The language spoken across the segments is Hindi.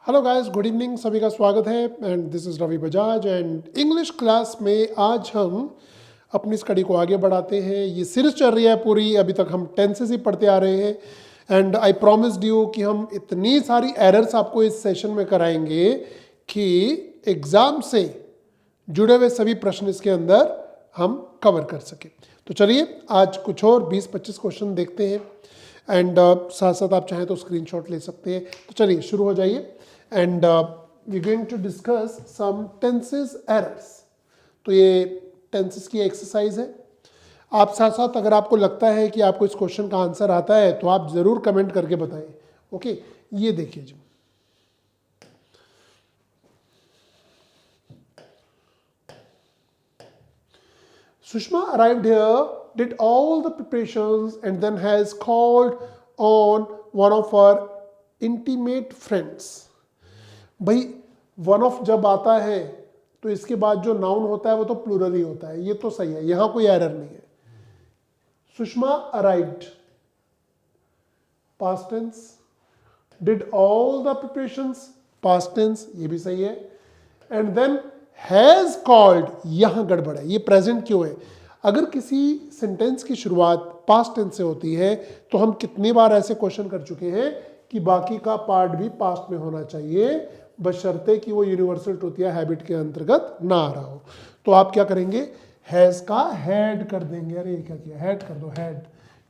Hello guys, good evening. सभी का स्वागत है and this is Ravi Bajaj. And English class में आज हम अपनी स्टडी को आगे बढ़ाते हैं। ये सीरीज चल रही है पूरी, अभी तक हम टेंसेस ही पढ़ते आ रहे हैं। एंड आई प्रॉमिस्ड यू कि हम इतनी सारी एरर्स आपको इस सेशन में कराएंगे कि एग्ज़ाम से जुड़े हुए सभी प्रश्न इसके अंदर हम कवर कर सकें। तो चलिए आज कुछ और 20-25 क्वेश्चन देखते हैं एंड साथ साथ आप चाहें तो स्क्रीनशॉट ले सकते हैं। तो चलिए शुरू हो जाइए and we going to discuss some tenses errors. तो ये टेंसेस की एक्सरसाइज है। आप साथ साथ अगर आपको लगता है कि आपको इस क्वेश्चन का आंसर आता है तो आप ज़रूर कमेंट करके बताएं। ओके, ये देखिए जी, Sushma arrived here, did all the preparations, and then has called on one of her intimate friends. भाई वन ऑफ जब आता है तो इसके बाद जो नाउन होता है वो तो प्लूरल ही होता है, ये तो सही है, यहां कोई एरर नहीं है। Sushma arrived, past tense, did all the preparations, past tense, ये भी सही है। एंड देन हैज कॉल्ड, यहां गड़बड़ है, ये प्रेजेंट क्यों है? अगर किसी सेंटेंस की शुरुआत पास्ट टेंस से होती है तो हम कितनी बार ऐसे क्वेश्चन कर चुके हैं कि बाकी का पार्ट भी पास्ट में होना चाहिए, बशर्ते कि वो यूनिवर्सल ट्रूथ या हैबिट के अंतर्गत ना आ रहा हो। तो आप क्या करेंगे, हैज का हैड कर देंगे। अरे ये क्या किया, हैड कर दो, हैड।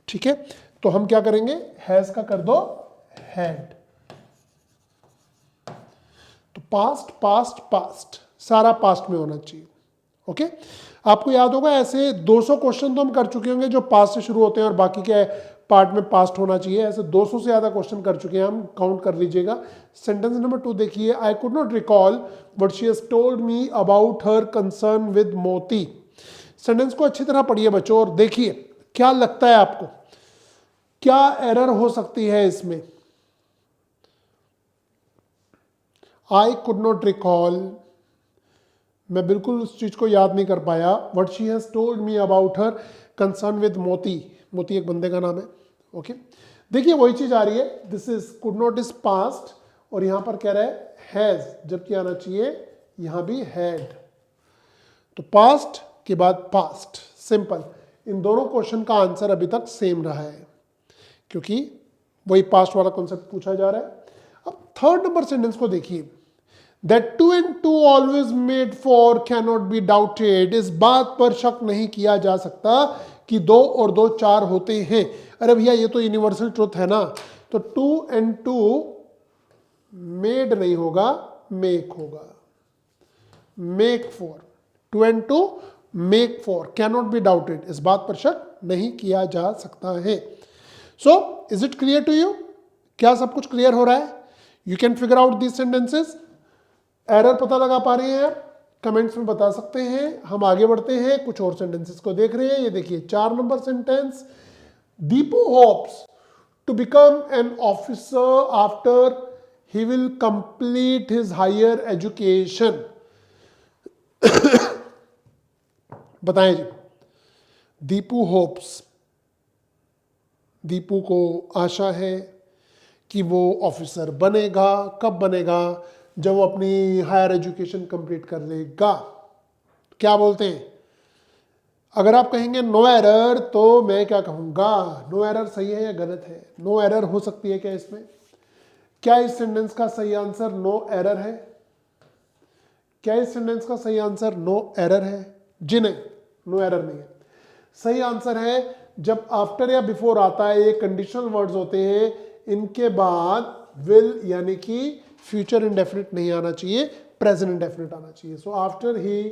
ठीक है, तो हम क्या करेंगे, हैज का कर दो हैड। तो पास्ट पास्ट पास्ट सारा पास्ट में होना चाहिए। ओके, आपको याद होगा ऐसे 200 क्वेश्चन तो हम कर चुके होंगे जो पास्ट से शुरू होते हैं और बाकी के पार्ट में पास्ट होना चाहिए। ऐसे 200 से ज़्यादा क्वेश्चन कर चुके हैं हम, काउंट कर लीजिएगा। सेंटेंस नंबर 2 देखिए, I could not recall but she has told me about her concern with मोती। सेंटेंस को अच्छी तरह पढ़िए बच्चों और देखिए क्या लगता है आपको, क्या एरर हो सकती है इसमें। आई कुड नॉट रिकॉल, मैं बिल्कुल उस चीज को याद नहीं कर पाया। What she has told me about her concern with मोती, मोती एक बंदे का नाम है। ओके, देखिए वही चीज आ रही है, this is could not is past और यहां पर कह रहा है हैज, जबकि आना चाहिए यहां भी हैड। तो पास्ट के बाद पास्ट, सिंपल। इन दोनों क्वेश्चन का आंसर अभी तक सेम रहा है क्योंकि वही पास्ट वाला कॉन्सेप्ट पूछा जा रहा है। अब थर्ड नंबर सेंटेंस को देखिए, That 2 and 2 always made 4 cannot be doubted. इस बात पर शक नहीं किया जा सकता कि 2 और 2 4 होते हैं। अरे भैया ये तो यूनिवर्सल ट्रुथ है ना, तो 2 and 2 मेड नहीं होगा, मेक होगा। Make 4, 2 and 2 make 4 cannot be doubted, इस बात पर शक नहीं किया जा सकता है। So is it clear to you? क्या सब कुछ क्लियर हो रहा है? You can figure out these sentences. Error पता लगा पा रहे हैं? कमेंट्स में बता सकते हैं। हम आगे बढ़ते हैं, कुछ और सेंटेंसेस को देख रहे हैं। ये देखिए 4 number sentence, Deepu hopes to become an officer after he will complete his higher education. बताएं जी, दीपू होप्स, दीपू को आशा है कि वो ऑफिसर बनेगा। कब बनेगा? जब वो अपनी हायर एजुकेशन कंप्लीट कर लेगा। क्या बोलते हैं? अगर आप कहेंगे नो एरर तो मैं क्या कहूंगा, नो एरर सही है या गलत है? नो एरर हो सकती है क्या इसमें? क्या इस सेंटेंस का सही आंसर नो एरर है? क्या इस सेंटेंस का सही आंसर नो एरर है? जी नहीं, नो एरर नहीं है। सही आंसर है जब आफ्टर या बिफोर आता है, ये कंडीशनल वर्ड्स होते हैं, इनके बाद विल यानी कि फ्यूचर इंडेफिनिट नहीं आना चाहिए, प्रेजेंट इंडेफिनिट आना चाहिए। So after he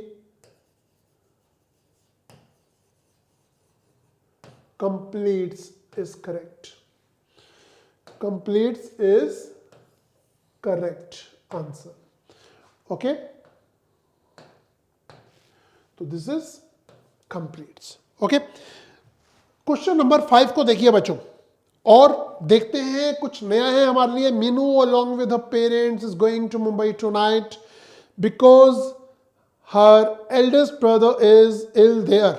completes is correct, completes is correct answer. Okay, तो this is completes. Okay, question number 5 को देखिए बच्चों और देखते हैं कुछ नया है हमारे लिए। Meenu along with her parents is going to Mumbai tonight because her eldest brother is ill there.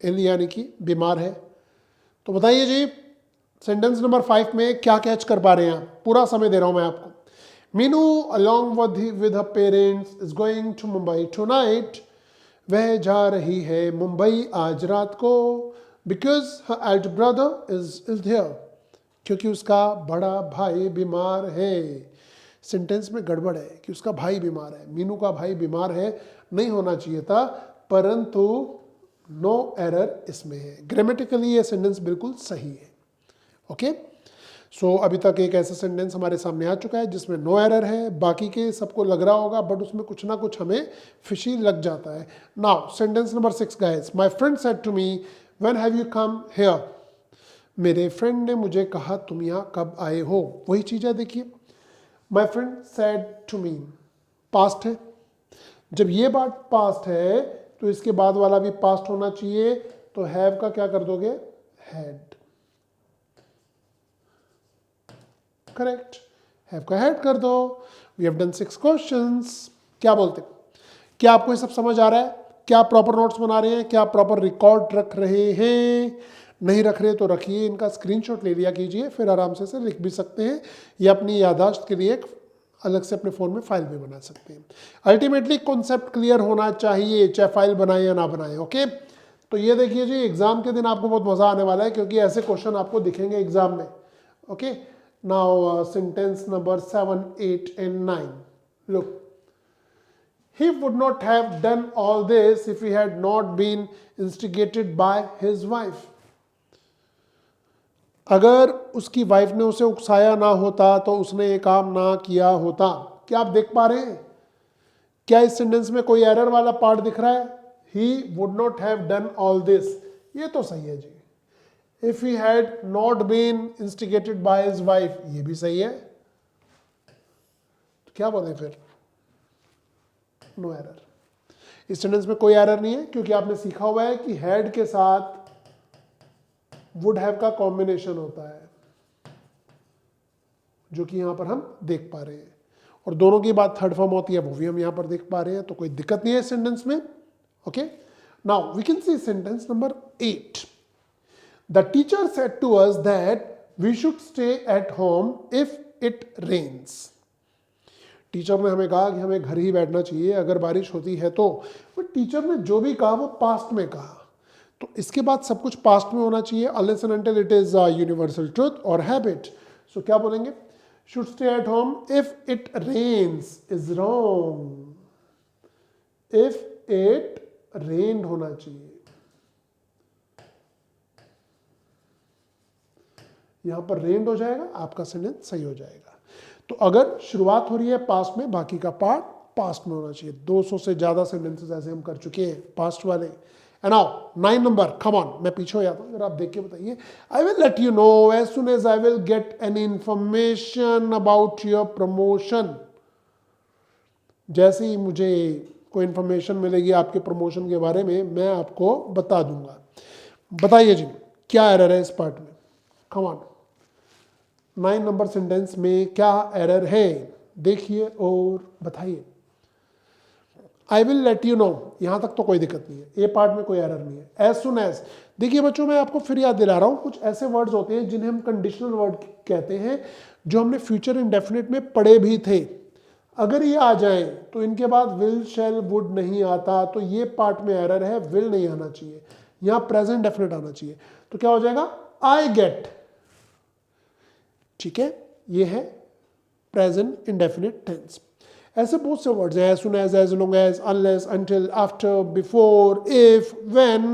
ill यानी कि बीमार है। तो बताइए जी, सेंटेंस नंबर 5 में क्या कैच कर पा रहे हैं आप? पूरा समय दे रहा हूं मैं आपको। Meenu along with her parents is going to Mumbai tonight. वह जा रही है मुंबई आज रात को. Because her elder brother is there. क्योंकि उसका बड़ा भाई बीमार है. सेंटेंस में गड़बड़ है कि उसका भाई बीमार है. मीनू का भाई बीमार है नहीं होना चाहिए था, परंतु नो एरर इसमें है. ग्रामेटिकली ये सेंटेंस बिल्कुल सही है. ओके सो अभी तक एक ऐसा सेंटेंस हमारे सामने आ चुका है जिसमें नो एरर है. बाकी के सबको लग रहा होगा बट उसमें कुछ ना कुछ हमें फिशी लग जाता है. Now sentence number 6 guys. My friend said to me when have you come here. मेरे फ्रेंड ने मुझे कहा तुम यहाँ कब आए हो. वही चीज़ है. देखिए my friend said to me past है. जब ये बात पास्ट है तो इसके बाद वाला भी पास्ट होना चाहिए. तो हैव का क्या कर दोगे? हैड. करेक्ट. हैव का हैड कर दो. We have done 6 questions. क्या बोलते? क्या आपको ये सब समझ आ रहा है? क्या आप प्रॉपर नोट्स बना रहे हैं? क्या आप प्रॉपर रिकॉर्ड रख रहे हैं? नहीं रख रहे तो रखिए, इनका स्क्रीनशॉट ले लिया कीजिए, फिर आराम से लिख भी सकते हैं या अपनी याददाश्त के लिए एक अलग से अपने फ़ोन में फाइल भी बना सकते हैं. अल्टीमेटली कॉन्सेप्ट क्लियर होना चाहिए, चाहे फाइल बनाए या ना बनाए. ओके तो ये देखिए जी, एग्जाम के दिन आपको बहुत मज़ा आने वाला है क्योंकि ऐसे क्वेश्चन आपको दिखेंगे एग्जाम में. Okay now sentence number 7, 8 and 9. Look, he would not have done all this if he had not been instigated by his wife. अगर उसकी वाइफ ने उसे उकसाया ना होता तो उसने ये काम ना किया होता. क्या आप देख पा रहे हैं? क्या इस सेंटेंस में कोई एरर वाला पार्ट दिख रहा है? He would not have done all this. ये तो सही है जी. If he had not been instigated by his wife, ये भी सही है. तो क्या बोले फिर? No error. इस सेंटेंस में कोई एरर नहीं है क्योंकि आपने सीखा हुआ है कि हैड के साथ वुड हैव का कॉम्बिनेशन होता है, जो कि यहां पर हम देख पा रहे हैं. और दोनों की बात थर्ड फॉर्म होती है, वो भी हम यहां पर देख पा रहे हैं. तो कोई दिक्कत नहीं है सेंटेंस में. Okay now we can see sentence number 8. The teacher said to us that we should stay at home if it rains. Teacher ने हमें कहा कि हमें घर ही बैठना चाहिए अगर बारिश होती है तो. बट टीचर ने जो भी कहा वो पास्ट में कहा, तो इसके बाद सब कुछ पास्ट में होना चाहिए unless and until it is a universal truth or habit. So क्या बोलेंगे? Should stay at home if it rains is wrong. If it rained होना चाहिए. यहां पर rained हो जाएगा, आपका सेंटेंस सही हो जाएगा. तो अगर शुरुआत हो रही है पास्ट में, बाकी का पार्ट पास्ट में होना चाहिए. 200 से ज्यादा सेंटेंसेस ऐसे हम कर चुके हैं पास्ट वाले. And now 9 number, come on, मैं पीछे हो जाता हूँ, जरा आप देख के बताइए. I will let you know as soon as I will get any information about your promotion. जैसे ही मुझे कोई इन्फॉर्मेशन मिलेगी आपके प्रमोशन के बारे में, मैं आपको बता दूंगा. बताइए जी, क्या एरर है इस पार्ट में? Come on, 9 नंबर सेंटेंस में क्या एरर है? देखिए और बताइए. I will let you know, यहां तक तो कोई दिक्कत नहीं है, ए पार्ट में कोई एरर नहीं है. एज सुन एज, देखिए बच्चों मैं आपको फिर याद दिला रहा हूं, कुछ ऐसे वर्ड्स होते हैं जिन्हें हम कंडीशनल वर्ड कहते हैं, जो हमने फ्यूचर इंडेफिनिट में पढ़े भी थे. अगर ये आ जाए तो इनके बाद विल, शैल, वुड नहीं आता, तो ये पार्ट में एरर है. विल नहीं आना चाहिए, यहां प्रेजेंट डेफिनेट आना चाहिए. तो क्या हो जाएगा? I get. ठीक है, ये है प्रेजेंट इंडेफिनिट टेंस. ऐसे बहुत से वर्ड्स हैं, as long as, unless, until, after, before, if, when,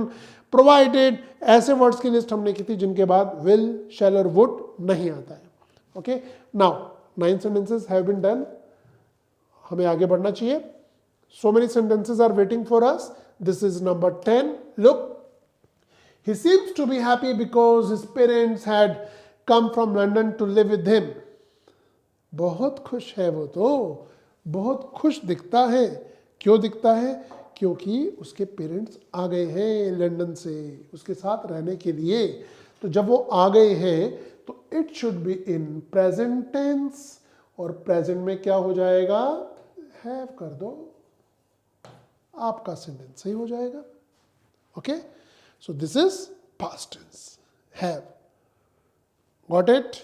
provided. ऐसे वर्ड्स की लिस्ट हमने की थी जिनके बाद will, shall और would नहीं आता है. Okay now 9 sentences have been done. हमें आगे बढ़ना चाहिए. So many sentences are waiting for us. This is number 10. Look, he seems to be happy because his parents had come from London to live with him. बहुत खुश है वो, तो बहुत खुश दिखता है. क्यों दिखता है? क्योंकि उसके पेरेंट्स आ गए हैं लंदन से उसके साथ रहने के लिए. तो जब वो आ गए हैं तो it should be in present tense, और प्रेजेंट में क्या हो जाएगा? हैव कर दो, आपका सेंटेंस सही हो जाएगा. Okay so this is past tense, have. Got it?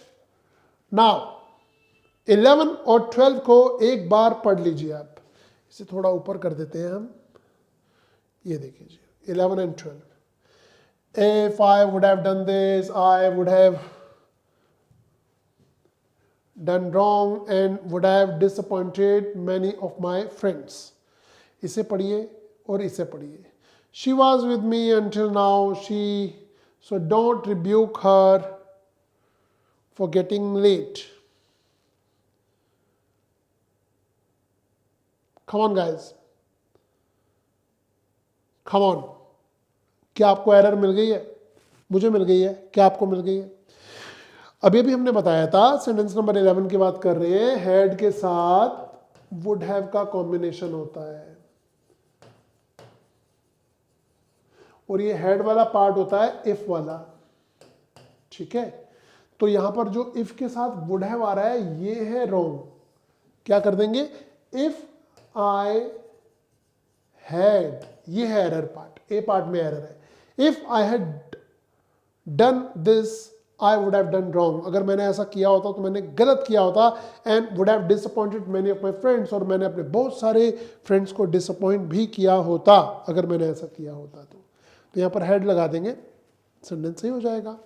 Now 11 और 12 को एक बार पढ़ लीजिए आप। इसे थोड़ा ऊपर कर देते हैं हम। ये देखिए जी 11 and 12। If I would have done this, I would have done wrong and would have disappointed many of my friends. इसे पढ़िए और इसे पढ़िए। She was with me until now. So don't rebuke her for getting late. Come on guys. Come on. क्या आपको एरर मिल गई है? मुझे मिल गई है। क्या आपको मिल गई है? अभी अभी हमने बताया था, सेंटेंस नंबर 11 की बात कर रहे हैं, हैड के साथ वुड हैव का कॉम्बिनेशन होता है और ये हैड वाला पार्ट होता है इफ वाला। ठीक है, तो यहां पर जो इफ के साथ वुड हैव आ रहा है ये है रॉन्ग। क्या कर देंगे? इफ आई हैड, ये है एरर पार्ट, ए पार्ट में एरर है। If I had done this I would have done wrong, अगर मैंने ऐसा किया होता तो मैंने गलत किया होता। And would have disappointed many of my friends, और मैंने अपने बहुत सारे फ्रेंड्स को डिसअपॉइंट भी किया होता अगर मैंने ऐसा किया होता तो यहाँ पर हैड लगा देंगे, सेंटेंस सही हो जाएगा।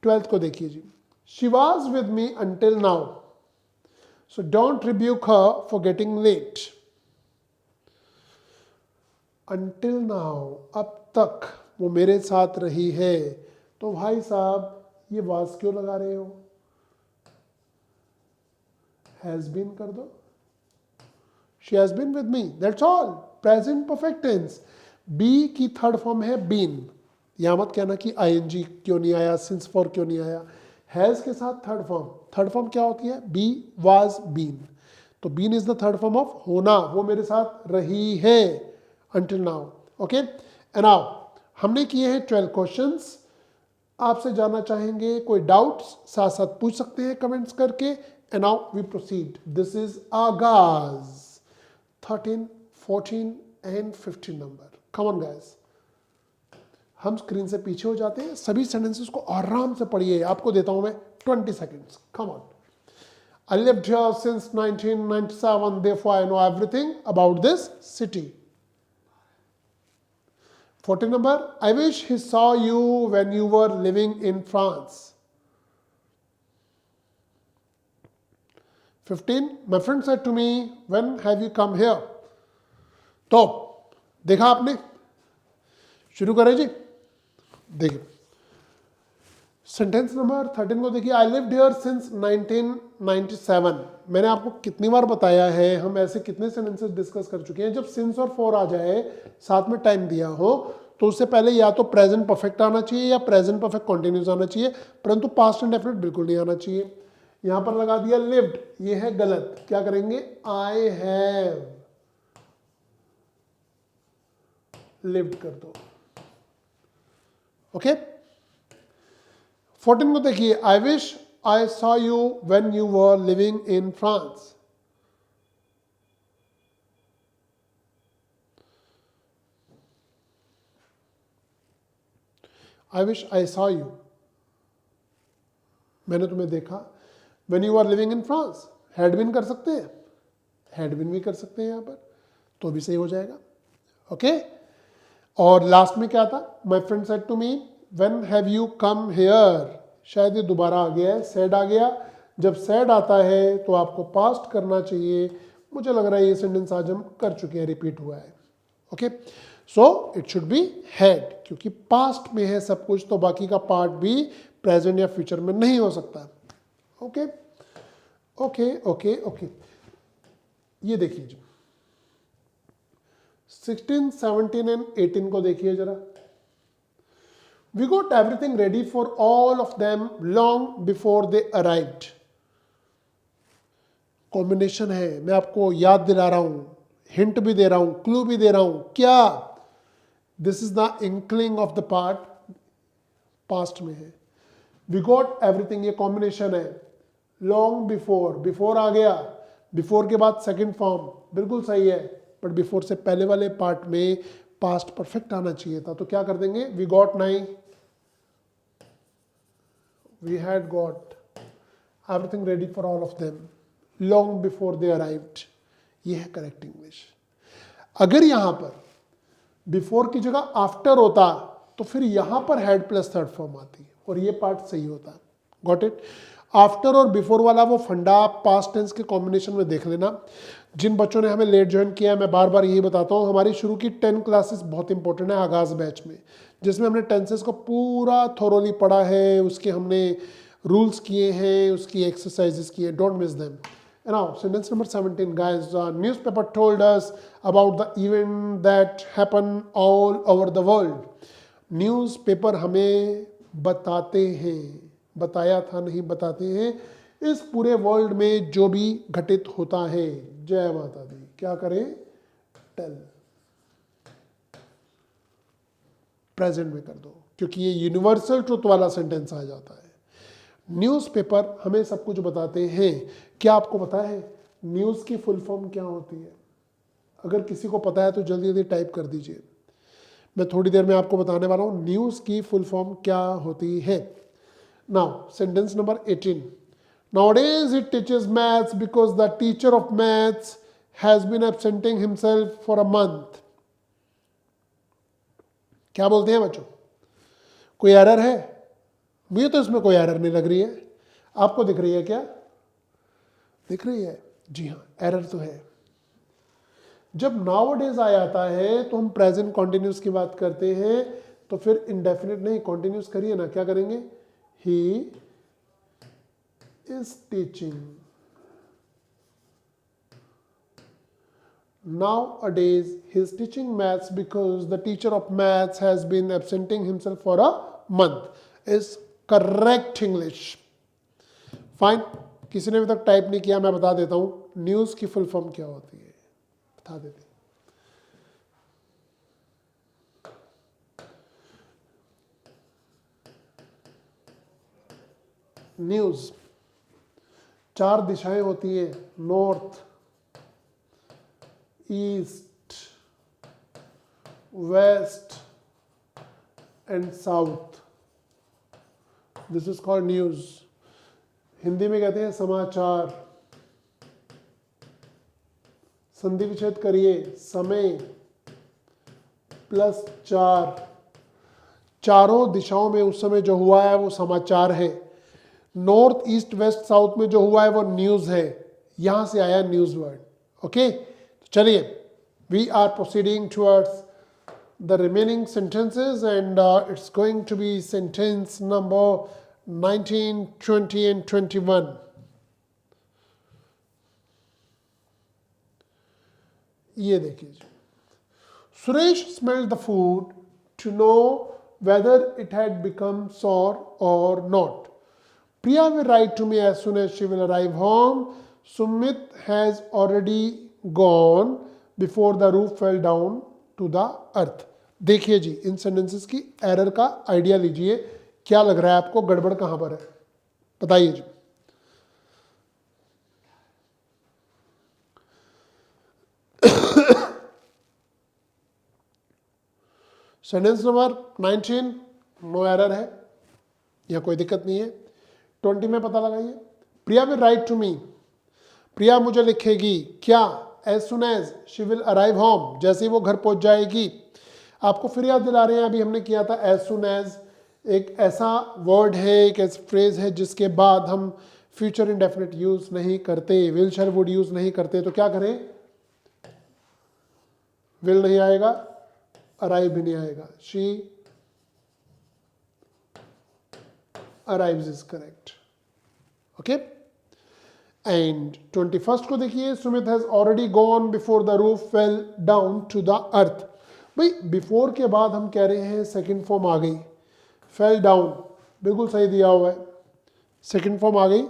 12th को देखिए जी, she was with me until now, so don't rebuke her for getting late. Until now, अब तक वो मेरे साथ रही है, तो भाई साहब ये वाज क्यों लगा रहे हो? हैज बीन कर दो। She has been with me, that's all. Present perfect tense. Be की थर्ड फॉर्म है बीन। यहां मत कहना कि आईएनजी क्यों नहीं आया, सिंस फॉर क्यों नहीं आया। हैज के साथ थर्ड फॉर्म, थर्ड फॉर्म क्या होती है? Be, was, been. तो been is the third form of होना, वो मेरे साथ रही है until now. Okay, and now हमने किए हैं 12 क्वेश्चंस। आपसे जानना चाहेंगे, कोई डाउट्स साथ साथ पूछ सकते हैं कमेंट्स करके। and now we proceed. This is आगाज 13, 14 and 15 number. come on guys, हम स्क्रीन से पीछे हो जाते हैं। सभी सेंटेंसेस को आराम से पढ़िए। आपको देता हूं मैं 20 seconds. come on. I lived here since 1997, therefore I know everything about this city. 14 number, I wish he saw you when you were living in France. 15, my friend said to me, when have you come here? तो देखा आपने? शुरू करें जी। देखिए सेंटेंस नंबर 13 को देखिए, आई लिव्ड हियर सिंस 1997। मैंने आपको कितनी बार बताया है, हम ऐसे कितने सेंटेंसेस डिस्कस कर चुके हैं, जब सिंस और फॉर आ जाए साथ में टाइम दिया हो तो उससे पहले या तो प्रेजेंट परफेक्ट आना चाहिए या प्रेजेंट परफेक्ट कंटिन्यूस आना चाहिए, परंतु पास्ट एंड डेफिनेट बिल्कुल नहीं आना चाहिए। यहां पर लगा दिया लिव्ड, ये है गलत। क्या करेंगे? आई हैव लिव्ड कर दो। ओके, 14 को देखिए, I wish I saw you when you were living in France. I wish I saw you, मैंने तुम्हें देखा when you are living in France. Had been कर सकते हैं, हैड बीन भी कर सकते हैं यहां पर, तो भी सही हो जाएगा। ओके, और लास्ट में क्या था? My friend said to me when have you come here. शायद ये दोबारा आ गया है, सेड आ गया। जब सेड आता है तो आपको पास्ट करना चाहिए। मुझे लग रहा है ये सेंटेंस आज हम कर चुके हैं, रिपीट हुआ है। Okay, so it should be had, क्योंकि पास्ट में है सब कुछ, तो बाकी का पार्ट भी प्रेजेंट या फ्यूचर में नहीं हो सकता। ओके ओके ओके ओके, ये देखिए जी 16, 17 एंड 18 को देखिए जरा। We got everything ready for all of them long before they arrived. Combination है, मैं आपको याद दिला रहा हूं, हिंट भी दे रहा हूं, क्लू भी दे रहा हूं। क्या? This is the inkling of the part, past में है। वी गॉट एवरीथिंग, ये कॉम्बिनेशन है। लॉन्ग बिफोर, बिफोर आ गया, बिफोर के बाद सेकंड फॉर्म, बिल्कुल सही है, बट बिफोर से पहले वाले पार्ट में पास्ट परफेक्ट आना चाहिए था। तो क्या कर देंगे? वी गॉट नहीं, we had got everything ready for all of them. Long before they arrived. ये है करेक्ट इंग्लिश। अगर यहां पर बिफोर की जगह आफ्टर होता तो फिर यहां पर हैड प्लस थर्ड फॉर्म आती और ये पार्ट सही होता। Got it. आफ्टर और बिफोर वाला वो फंडा पास्ट टेंस के कॉम्बिनेशन में देख लेना। जिन बच्चों ने हमें लेट ज्वाइन किया है, मैं बार बार यही बताता हूँ, हमारी शुरू की 10 क्लासेस बहुत इंपॉर्टेंट है आगाज बैच में, जिसमें हमने टेंसेस को पूरा थोरोली पढ़ा है, उसके हमने रूल्स किए हैं, उसकी एक्सरसाइजेस की है। Don't miss them. Now, sentence number 17, guys. Newspaper told us about the event that happened all over the world. Newspaper हमें बताते हैं, बताया था नहीं, बताते हैं इस पूरे वर्ल्ड में जो भी घटित होता है। जय माता दी। क्या करें? टेल। प्रेजेंट में कर दो, क्योंकि ये यूनिवर्सल ट्रुथ वाला सेंटेंस आ जाता है। न्यूज़पेपर हमें सब कुछ बताते हैं। क्या आपको पता है न्यूज़ की फुल फॉर्म क्या होती है? अगर किसी को पता है तो जल्दी जल्दी टाइप कर दीजिए। मैं थोड़ी देर में आपको बताने वाला हूँ न्यूज़ की फुल फॉर्म क्या होती है। Now sentence number 18, nowadays it teaches maths because the teacher of maths has been absenting himself for a month. क्या बोलते हैं बच्चों? कोई एरर है? मुझे तो इसमें कोई एरर नहीं लग रही है। आपको दिख रही है क्या? दिख रही है? जी हाँ, एरर तो है। जब नाउअडेज आ जाता है तो हम प्रेजेंट कॉन्टिन्यूस की बात करते हैं, तो फिर इंडेफिनिट नहीं, कॉन्टिन्यूस करिए ना। क्या करेंगे? He is teaching. Nowadays he is teaching maths because the teacher of maths has been absenting himself for a month. Is correct English. Fine. किसी ने अभी तक टाइप नहीं किया, मैं बता देता हूं न्यूज की फुल फॉर्म क्या होती है, बता देते। न्यूज 4 दिशाएं होती हैं, north, east, west and south. This is called news. हिंदी में कहते हैं समाचार। संधि विच्छेद करिए, समय प्लस 4, चारों दिशाओं में उस समय जो हुआ है वो समाचार है। नॉर्थ, ईस्ट, वेस्ट, साउथ में जो हुआ है वो न्यूज है। यहां से आया न्यूज वर्ड। ओके, चलिए, we are proceeding towards the remaining sentences, and it's going to be sentence number 19, 20 and 21. ये देखिए, Suresh smelled the food to know whether it had become sour or not. Priya will write to me as soon as she will arrive home. Sumit has already gone before the roof fell down to the earth. देखिए जी, इन सेंटेंसेस की एरर का आइडिया लीजिए, क्या लग रहा है आपको, गड़बड़ कहां पर है, बताइए जी। सेंटेंस नंबर 19 नो एरर है, यह कोई दिक्कत नहीं है। 20 में पता लगाइए। Priya will write to me, Priya मुझे लिखेगी, क्या? As soon as she will arrive home, जैसे ही वो घर पहुंच जाएगी। आपको फिर याद दिला रहे हैं, अभी हमने किया था एज सुन एज एक ऐसा वर्ड है, एक ऐसा फ्रेज है जिसके बाद हम फ्यूचर इंडेफिनिट यूज नहीं करते, विल शैल वुड यूज नहीं करते। तो क्या करें? विल नहीं आएगा, अराइव भी नहीं आएगा। She arrives is correct. Okay, and 21st को देखिए, Sumit has already gone before the roof fell down to the earth. भाई बिफोर के बाद हम कह रहे हैं सेकंड फॉर्म आ गई, फेल डाउन, बिल्कुल सही दिया हुआ है, सेकंड फॉर्म आ गई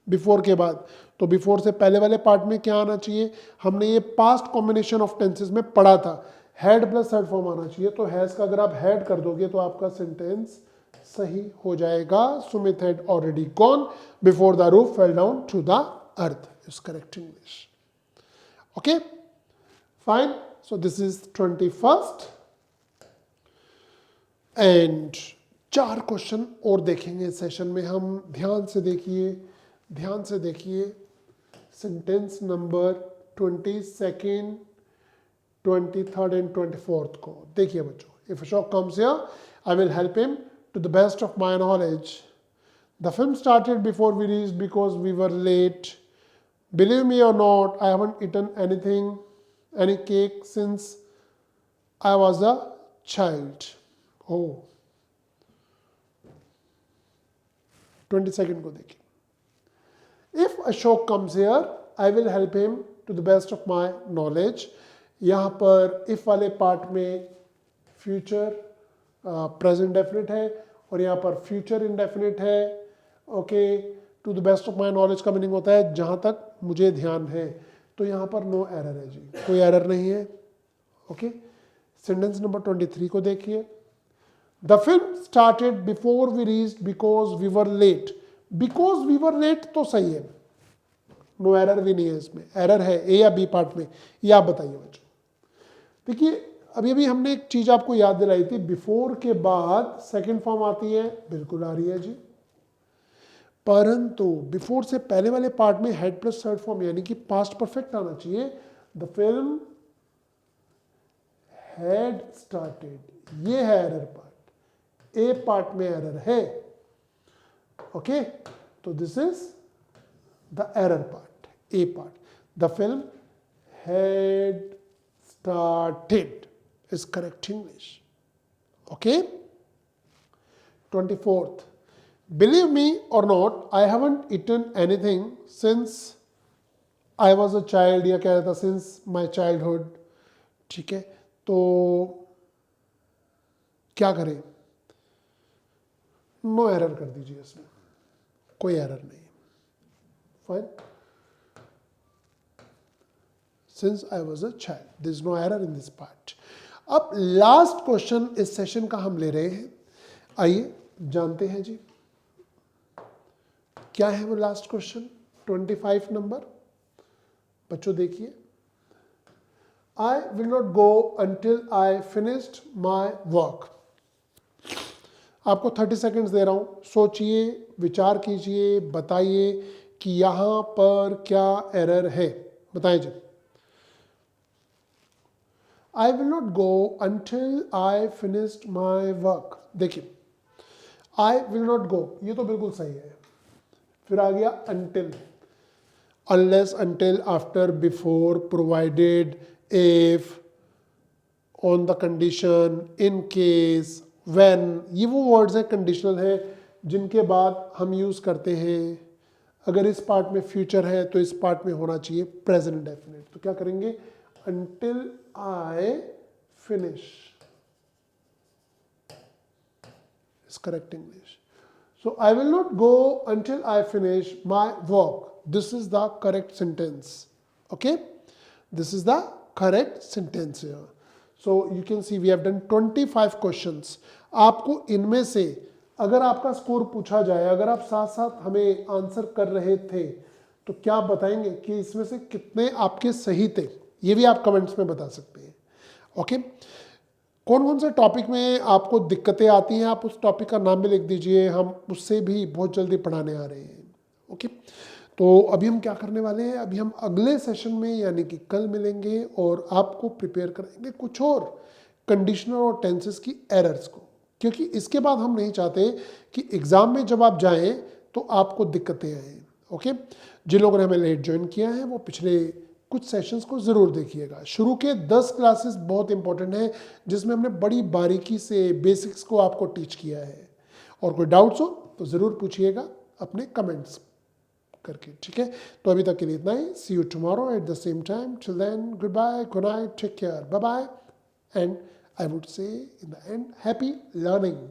बिफोर के बाद। तो बिफोर से पहले वाले पार्ट में क्या आना चाहिए? हमने ये पास्ट कॉम्बिनेशन ऑफ टेंसेस में पढ़ा था, हैड प्लस थर्ड फॉर्म आना चाहिए। तो हैज का अगर आप हैड कर दोगे तो आपका सेंटेंस सही हो जाएगा। Sumit had already gone before the roof fell down to the earth is correct English. Okay fine, so this is 21st and 4 question और देखेंगे सेशन में हम। ध्यान से देखिए, ध्यान से देखिए, sentence number 22nd, 23rd and 24th को। देखिए बच्चों, if Ashok comes here I will help him to the best of my knowledge. The film started before we reached because we were late. Believe me or not, I haven't eaten anything, any cake since I was a child. Oh 22nd को देखिए। If Ashok comes here, I will help him to the best of my knowledge. यहाँ पर if वाले पार्ट में future present definite है और यहाँ पर future indefinite है। Okay, to the best of my knowledge का मीनिंग होता है जहाँ तक मुझे ध्यान है। तो यहाँ पर नो एरर है जी, कोई एरर नहीं है। ओके, सेंटेंस नंबर 23 को देखिए। The film started before we reached because we were late. Because we were late तो सही है, नो एरर भी नहीं है इसमें। एरर है ए या बी पार्ट में, ये आप बताइए बच्चों। देखिए अभी अभी हमने एक चीज आपको याद दिलाई थी, बिफोर के बाद सेकंड फॉर्म आती है, बिल्कुल आ रही है जी। परंतु बिफोर से पहले वाले पार्ट में हेड प्लस थर्ड फॉर्म यानी कि पास्ट परफेक्ट आना चाहिए। द फिल्म हैड स्टार्टेड, ये है एरर पार्ट, ए पार्ट में एरर है। ओके, तो this is the error part, A part. The film had started is correct English. Okay, 24th, believe me or not, I haven't eaten anything since I was a child, या क्या था सिंस माई चाइल्डहुड। ठीक है, तो क्या करें, नो एरर कर दीजिए इसमें, कोई एरर नहीं। Fine, since I was a child, this no error in this part. अब लास्ट क्वेश्चन इस सेशन का हम ले रहे हैं, आइए जानते हैं जी क्या है वो लास्ट क्वेश्चन। 25 नंबर बच्चों देखिए। I will not go until I finished my work. आपको 30 सेकेंड्स दे रहा हूं, सोचिए, विचार कीजिए, बताइए कि यहां पर क्या एरर है, बताएं जी। I will not go until I finished my work. देखिए आई विल नॉट गो, ये तो बिल्कुल सही है। फिर आ गया until, unless, until, after, before, provided, if, on the condition, in case, when, ये वो वर्ड्स हैं कंडीशनल है जिनके बाद हम यूज करते हैं। अगर इस पार्ट में फ्यूचर है तो इस पार्ट में होना चाहिए प्रेजेंट डेफिनेट। तो क्या करेंगे, until I finish is correct English. So I will not go until I finish my work. This is the correct sentence. Okay? This is the correct sentence here. So you can see we have done 25 questions. आपको इनमें से अगर आपका स्कोर पूछा जाए, अगर आप साथ साथ हमें आंसर कर रहे थे तो क्या बताएंगे कि इसमें से कितने आपके सही थे, ये भी आप कमेंट्स में बता सकते हैं। ओके, कौन कौन से टॉपिक में आपको दिक्कतें आती हैं, आप उस टॉपिक का नाम भी लिख दीजिए, हम उससे भी बहुत जल्दी पढ़ाने आ रहे हैं। ओके, तो अभी हम क्या करने वाले हैं, अभी हम अगले सेशन में यानी कि कल मिलेंगे और आपको प्रिपेयर कराएंगे कुछ और कंडीशनल और टेंसेस की एरर्स को, क्योंकि इसके बाद हम नहीं चाहते कि एग्जाम में जब आप जाएं तो आपको दिक्कतें आए। ओके, जिन लोगों ने हमें लेट ज्वाइन किया है वो पिछले कुछ सेशंस को ज़रूर देखिएगा। शुरू के 10 क्लासेस बहुत इंपॉर्टेंट है जिसमें हमने बड़ी बारीकी से बेसिक्स को आपको टीच किया है। और कोई डाउट्स हो तो ज़रूर पूछिएगा अपने कमेंट्स करके। ठीक है, तो अभी तक के लिए इतना ही। See you tomorrow at the same time. Till then, good bye, good night, take care, bye bye, and I would say in the end happy learning.